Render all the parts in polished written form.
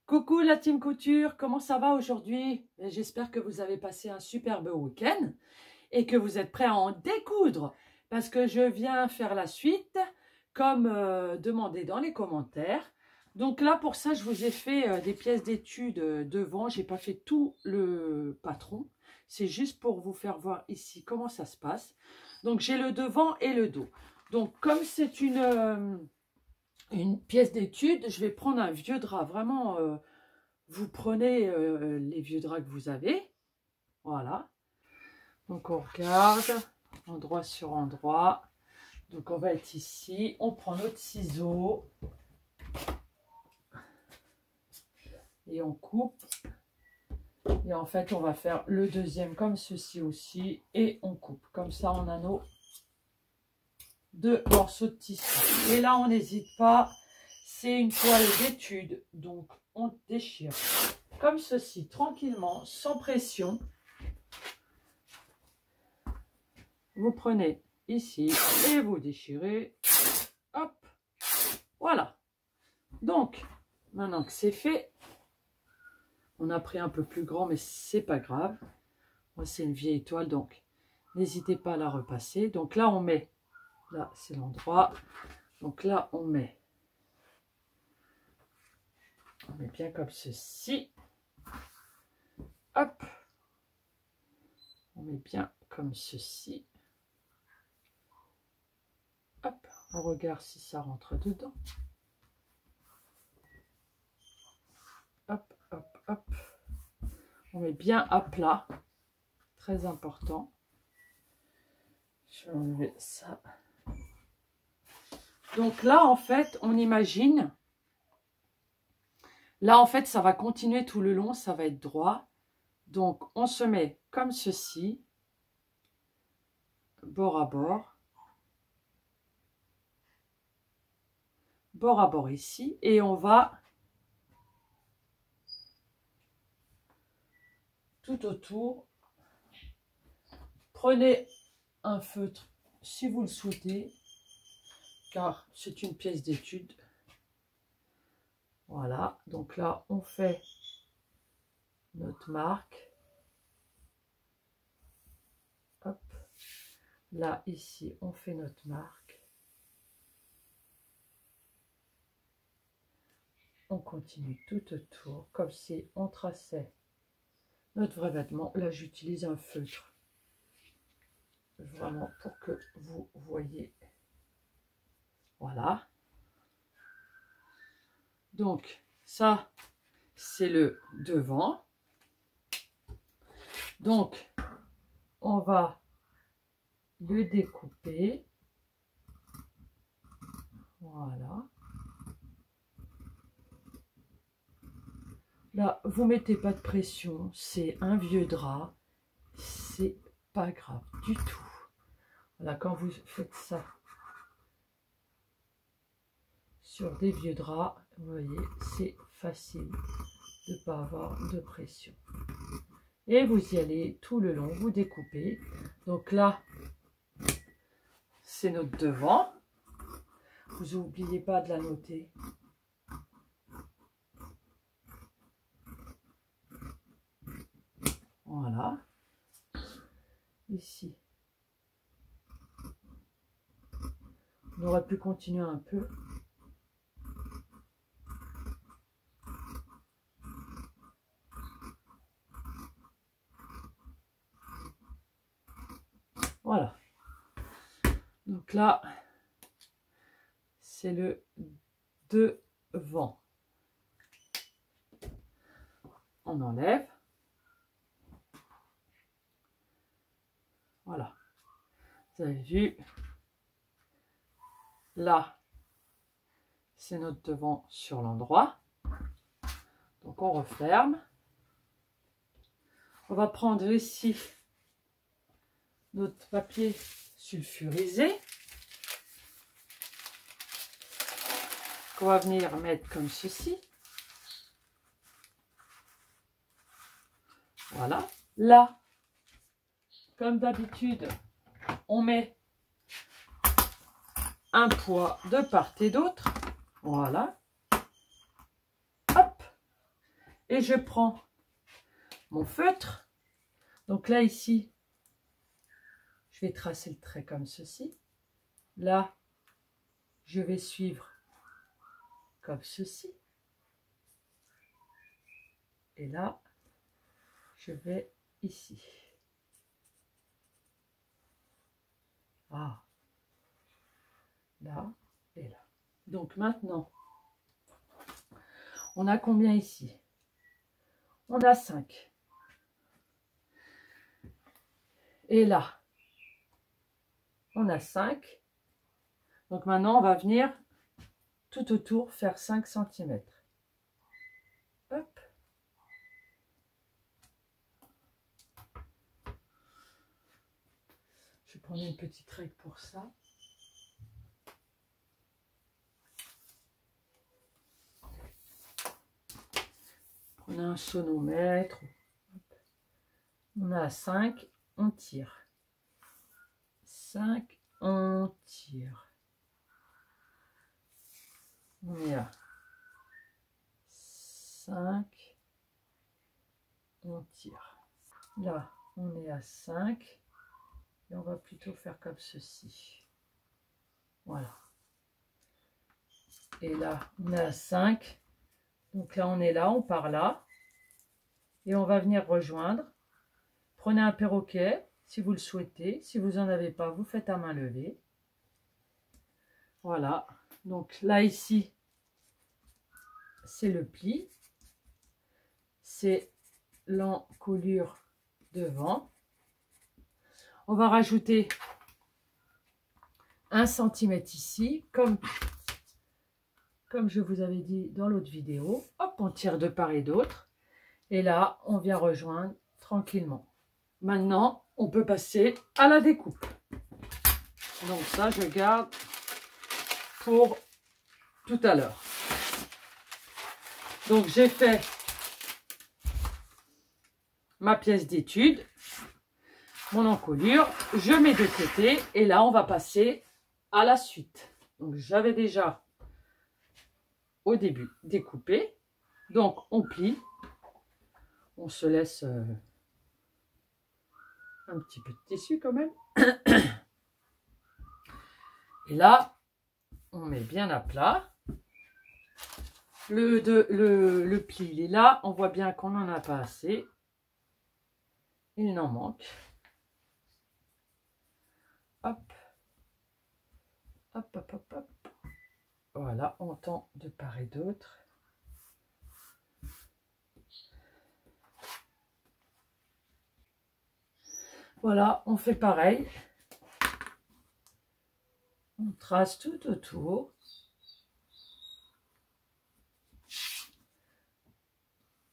Coucou la team couture, comment ça va aujourd'hui? J'espère que vous avez passé un superbe week-end et que vous êtes prêts à en découdre parce que je viens faire la suite comme demandé dans les commentaires. Donc là pour ça je vous ai fait des pièces d'études devant, j'ai pas fait tout le patron, c'est juste pour vous faire voir ici comment ça se passe. Donc j'ai le devant et le dos. Donc comme c'est une pièce d'étude, je vais prendre un vieux drap. Vraiment, vous prenez les vieux draps que vous avez. Voilà. Donc, on regarde endroit sur endroit. Donc, on va être ici. On prend notre ciseau. Et on coupe. Et en fait, on va faire le deuxième comme ceci aussi. Et on coupe. Comme ça, on a nos deux morceaux de tissu. Et là, on n'hésite pas. C'est une toile d'étude. Donc, on déchire comme ceci, tranquillement, sans pression. Vous prenez ici et vous déchirez. Hop, voilà. Donc, maintenant que c'est fait, on a pris un peu plus grand, mais c'est pas grave. Moi, c'est une vieille toile, donc n'hésitez pas à la repasser. Donc là, on met, là, c'est l'endroit. Donc là, on met bien comme ceci. Hop, on met bien comme ceci. Hop, on regarde si ça rentre dedans. Hop, hop, hop. On met bien à plat. Très important. Je vais enlever ça. Donc là, en fait, on imagine. Là, en fait, ça va continuer tout le long. Ça va être droit. Donc, on se met comme ceci. Bord à bord. Bord à bord ici. Et on va tout autour. Prenez un feutre si vous le souhaitez. Car c'est une pièce d'étude. Voilà. Donc là, on fait notre marque. Hop. Là, ici, on fait notre marque. On continue tout autour, comme si on traçait notre vrai vêtement. Là, j'utilise un feutre. Vraiment pour que vous voyez. Voilà. Donc, ça, c'est le devant. Donc, on va le découper. Voilà. Là, vous mettez pas de pression. C'est un vieux drap. C'est pas grave du tout. Voilà, quand vous faites ça sur des vieux draps, vous voyez, c'est facile de ne pas avoir de pression. Et vous y allez tout le long, vous découpez. Donc là, c'est notre devant. Vous n'oubliez pas de la noter. Voilà. Ici. On aurait pu continuer un peu. Voilà. Donc là, c'est le devant. On enlève. Voilà. Vous avez vu. Là, c'est notre devant sur l'endroit. Donc on referme. On va prendre ici notre papier sulfurisé qu'on va venir mettre comme ceci. Voilà. Là, comme d'habitude, on met un poids de part et d'autre. Voilà. Hop. Et je prends mon feutre. Donc là, ici, je vais tracer le trait comme ceci. Là, je vais suivre comme ceci. Et là, je vais ici. Ah, là et là. Donc maintenant, on a combien ici? On a 5. Et là, on a 5. Donc maintenant, on va venir tout autour faire 5 cm. Hop. Je vais prendre une petite règle pour ça. Prenez un sonomètre. On a 5, on tire. 5, on tire. On est à 5, on tire. Là, on est à 5 et on va plutôt faire comme ceci. Voilà. Et là, on est à 5. Donc là, on est là, on part là. Et on va venir rejoindre. Prenez un perroquet si vous le souhaitez. Si vous n'en avez pas, vous faites à main levée. Voilà. Donc là, ici, c'est le pli. C'est l'encolure devant. On va rajouter 1 cm ici, comme je vous avais dit dans l'autre vidéo. Hop, on tire de part et d'autre. Et là, on vient rejoindre tranquillement. Maintenant, on peut passer à la découpe. Donc ça, je garde pour tout à l'heure. Donc j'ai fait ma pièce d'étude, mon encolure, je mets de côté et là on va passer à la suite. Donc j'avais déjà au début découpé, donc on plie, on se laisse un petit peu de tissu quand même. Et là on met bien à plat. Le pli il est là, on voit bien qu'on n'en a pas assez. Il n'en manque. Hop. Hop, hop, hop, hop. Voilà, on tend de part et d'autre. Voilà, on fait pareil. On trace tout autour.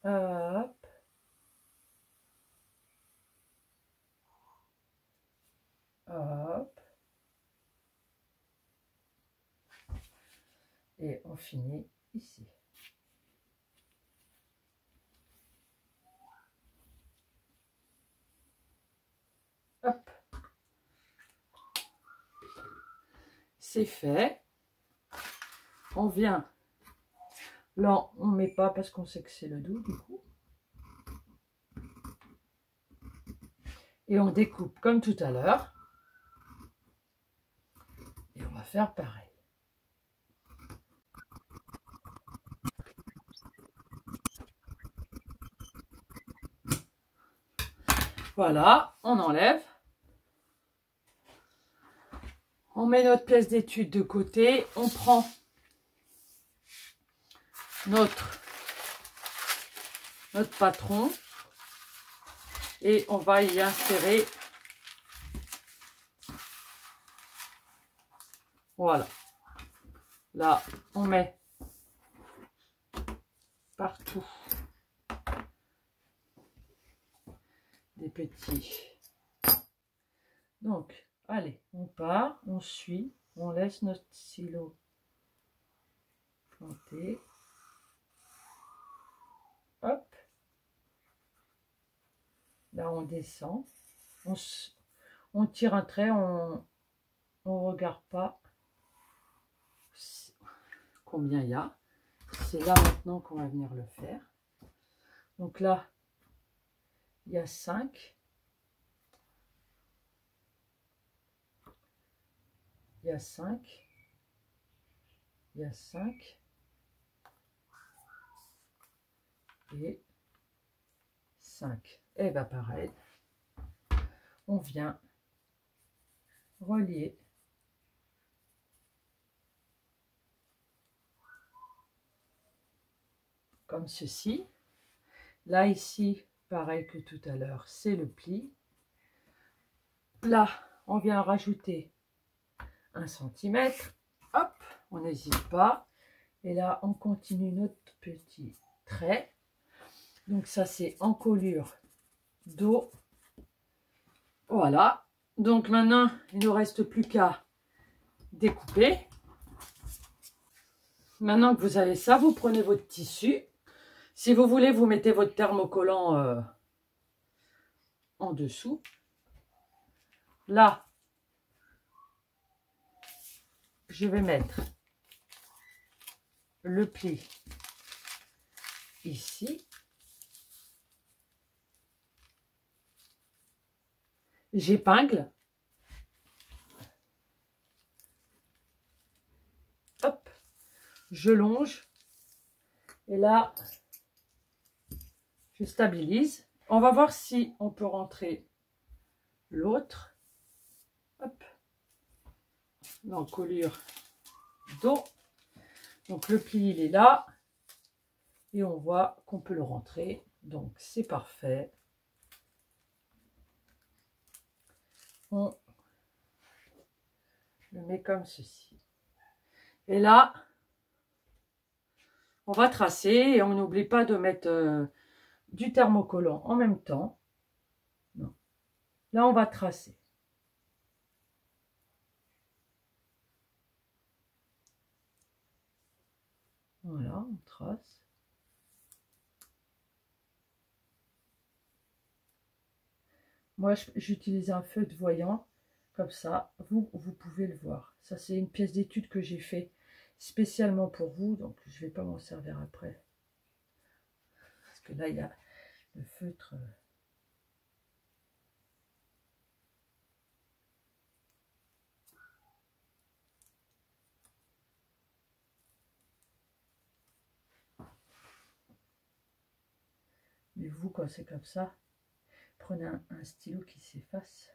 Hop. Hop. Et on finit ici. Hop. C'est fait. On vient. Là, on ne met pas parce qu'on sait que c'est le dos du coup. Et on découpe comme tout à l'heure. Et on va faire pareil. Voilà, on enlève. On met notre pièce d'étude de côté. On prend notre patron et on va y insérer. Voilà. Là, on met partout des petits. Donc, allez, on part, on suit, on laisse notre silo planter. Hop. Là, on descend. On tire un trait, on ne regarde pas combien il y a. C'est là maintenant qu'on va venir le faire. Donc là, il y a 5. Il y a 5. Il y a 5. Et 5. Et bien pareil, on vient relier comme ceci. Là, ici, pareil que tout à l'heure, c'est le pli. Là, on vient rajouter 1 cm. Hop, on n'hésite pas. Et là, on continue notre petit trait. Donc ça, c'est encolure dos. Voilà. Donc maintenant, il ne nous reste plus qu'à découper. Maintenant que vous avez ça, vous prenez votre tissu. Si vous voulez, vous mettez votre thermocollant en dessous. Là, je vais mettre le pli ici. J'épingle. Hop, je longe. Et là, je stabilise. On va voir si on peut rentrer l'autre. Hop, l'encolure dos. Donc le pli, il est là. Et on voit qu'on peut le rentrer. Donc c'est parfait. On le met comme ceci. Et là, on va tracer et on n'oublie pas de mettre du thermocollant en même temps. Non. Là, on va tracer. Voilà, on trace. Moi, j'utilise un feutre voyant. Comme ça, vous pouvez le voir. Ça, c'est une pièce d'étude que j'ai fait spécialement pour vous. Donc, je ne vais pas m'en servir après. Parce que là, il y a le feutre. Mais vous, quand c'est comme ça, prenez un stylo qui s'efface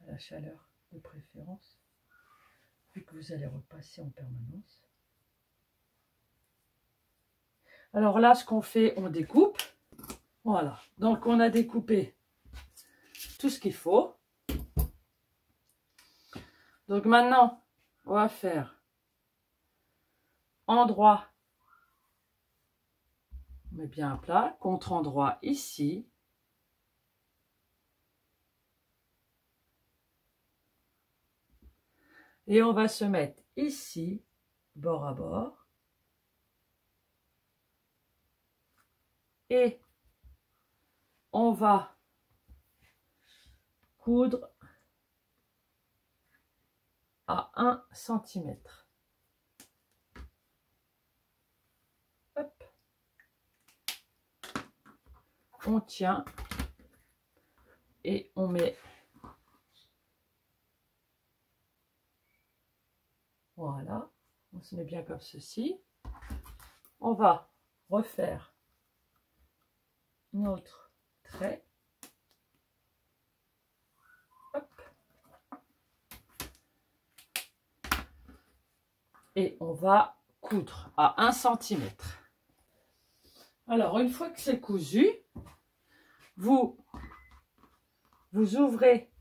à la chaleur de préférence, vu que vous allez repasser en permanence. Alors là, ce qu'on fait, on découpe. Voilà, donc on a découpé tout ce qu'il faut. Donc maintenant, on va faire endroit, on met bien à plat, contre-endroit ici. Et on va se mettre ici, bord à bord. Et on va coudre à 1 cm. Hop. On tient et on met. Voilà, on se met bien comme ceci. On va refaire notre trait. Hop. Et on va coudre à 1 cm. Alors, une fois que c'est cousu, vous ouvrez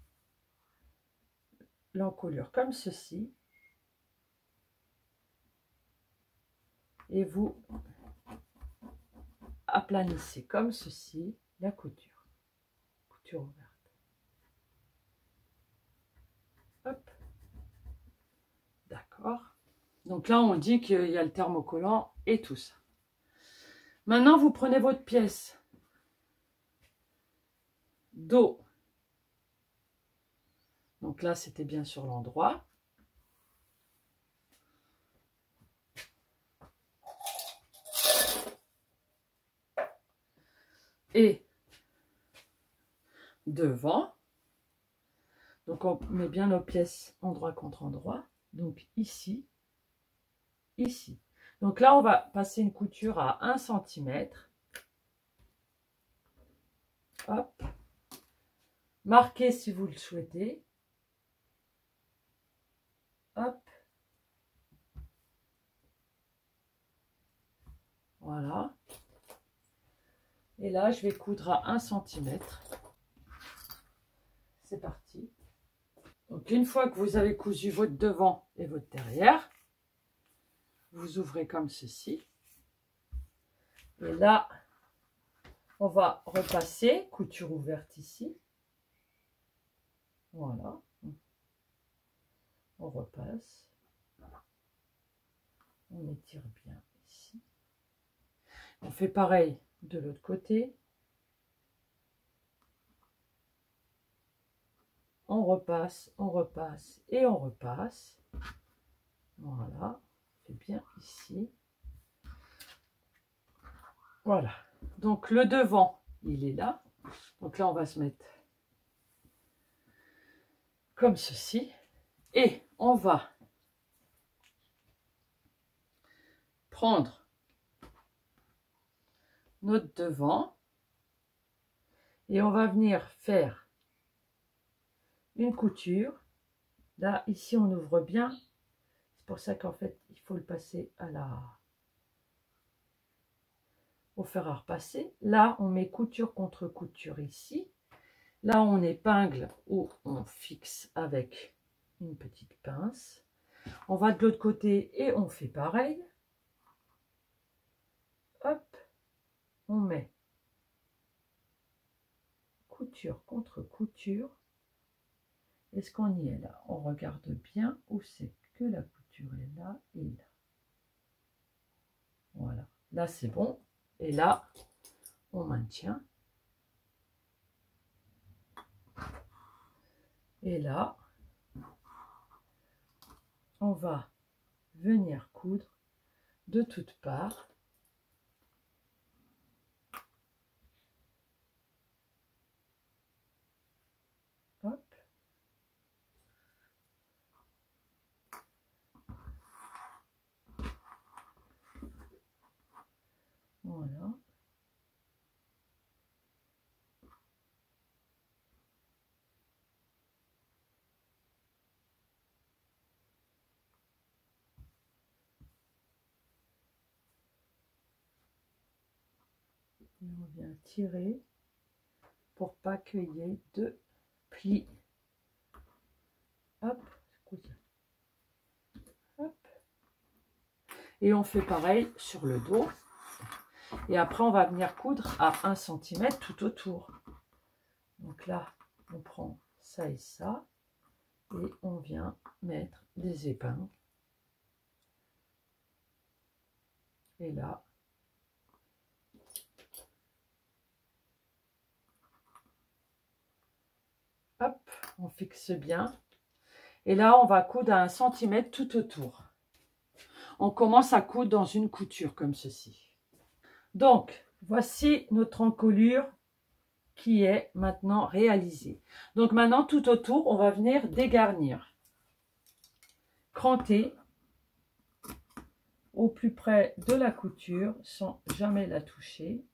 l'encolure comme ceci. Et vous aplanissez comme ceci la couture. Couture ouverte. Hop. D'accord. Donc là, on dit qu'il y a le thermocollant et tout ça. Maintenant, vous prenez votre pièce dos. Donc là, c'était bien sur l'endroit. et devant. Donc on met bien nos pièces endroit contre endroit. Donc ici, ici. Donc là, on va passer une couture à 1 cm. Hop. Marquez si vous le souhaitez. Hop. Voilà. Et là, je vais coudre à 1 cm. C'est parti. Donc, une fois que vous avez cousu votre devant et votre derrière, vous ouvrez comme ceci. Et là, on va repasser, couture ouverte ici. Voilà. On repasse. On étire bien ici. On fait pareil de l'autre côté. On repasse et on repasse. Voilà. On fait bien ici. Voilà. Donc le devant, il est là. Donc là, on va se mettre comme ceci. Et on va prendre notre devant et on va venir faire une couture. Là, ici, on ouvre bien. C'est pour ça qu'en fait, il faut le passer au fer à repasser. Là, on met couture contre couture ici. Là, on épingle ou on fixe avec une petite pince. On va de l'autre côté et on fait pareil. Hop, on met couture contre couture. Est-ce qu'on y est là? On regarde bien où c'est que la couture est là et là. Voilà, là c'est bon. Et là, on maintient. Et là, on va venir coudre de toutes parts. Hop. Voilà. Et on vient tirer pour pas qu'il y ait de plis. Hop, hop. Et on fait pareil sur le dos. Et après, on va venir coudre à 1 cm tout autour. Donc là, on prend ça et ça. Et on vient mettre des épingles. Et là, hop, on fixe bien. Et là, on va coudre à 1 cm tout autour. On commence à coudre dans une couture comme ceci. Donc, voici notre encolure qui est maintenant réalisée. Donc maintenant, tout autour, on va venir dégarnir. Cranter au plus près de la couture sans jamais la toucher.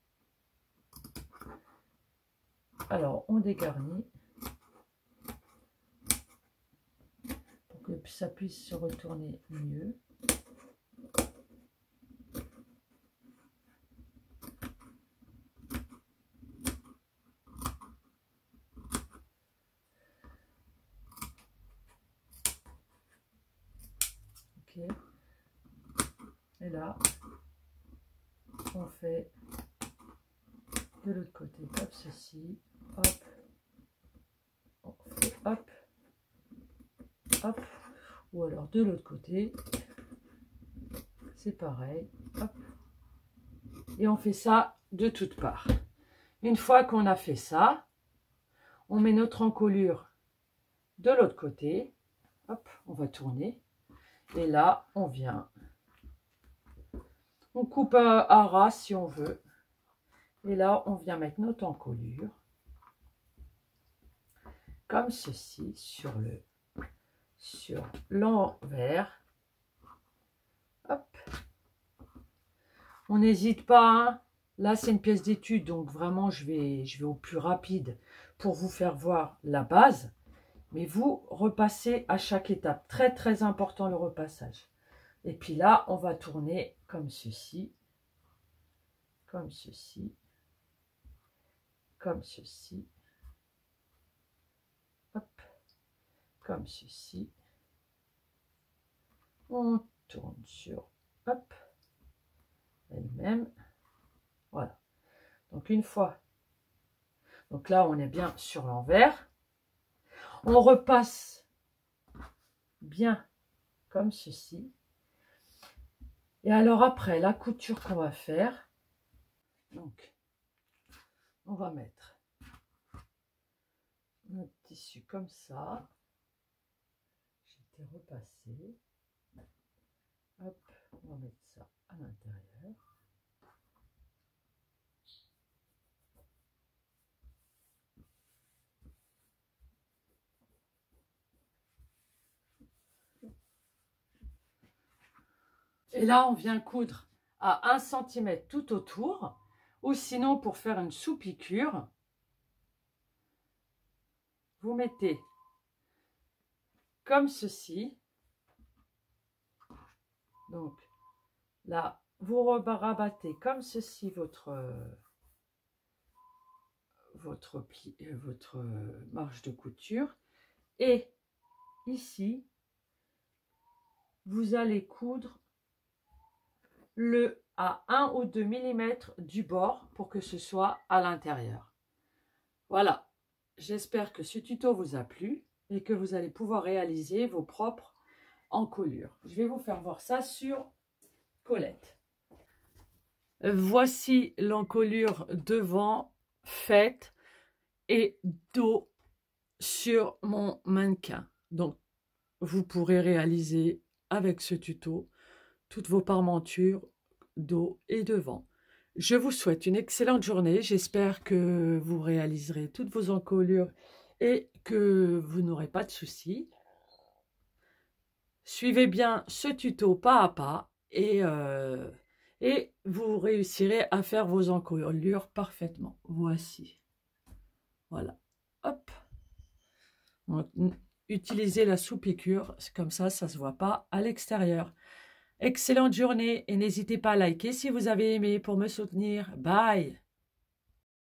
Alors, on dégarnit pour que ça puisse se retourner mieux. Ok. Et là, on fait de l'autre côté comme ceci. Hop. On fait hop. Hop. Ou alors de l'autre côté. C'est pareil. Hop. Et on fait ça de toutes parts. Une fois qu'on a fait ça, on met notre encolure de l'autre côté. Hop, on va tourner. Et là, on vient. On coupe à ras si on veut. Et là, on vient mettre notre encolure comme ceci sur l'envers. Hop. On n'hésite pas, hein. Là, c'est une pièce d'étude, donc vraiment, je vais au plus rapide pour vous faire voir la base. Mais vous repassez à chaque étape. Très, très important le repassage. Et puis là, on va tourner comme ceci, comme ceci, comme ceci, hop, comme ceci. On tourne sur, hop, elle-même. Voilà. Donc une fois, donc là, on est bien sur l'envers. On repasse bien comme ceci. Et alors après, la couture qu'on va faire, donc, on va mettre notre tissu comme ça. J'ai été repassé. Hop, on va mettre ça à l'intérieur. Et là, on vient coudre à 1 cm tout autour, ou sinon pour faire une sous-piqûre, vous mettez comme ceci. Donc là, vous rabattez comme ceci votre marge de couture. Et ici, vous allez coudre à 1 ou 2 mm du bord pour que ce soit à l'intérieur. Voilà, j'espère que ce tuto vous a plu et que vous allez pouvoir réaliser vos propres encolures. Je vais vous faire voir ça sur Colette. Voici l'encolure devant faite et dos sur mon mannequin. Donc, vous pourrez réaliser avec ce tuto toutes vos parmentures dos et devant. Je vous souhaite une excellente journée. J'espère que vous réaliserez toutes vos encolures et que vous n'aurez pas de soucis. Suivez bien ce tuto pas à pas et vous réussirez à faire vos encolures parfaitement. Voici. Voilà. Hop. Utilisez la sous-piqûre, comme ça ne se voit pas à l'extérieur. Excellente journée et n'hésitez pas à liker si vous avez aimé pour me soutenir. Bye!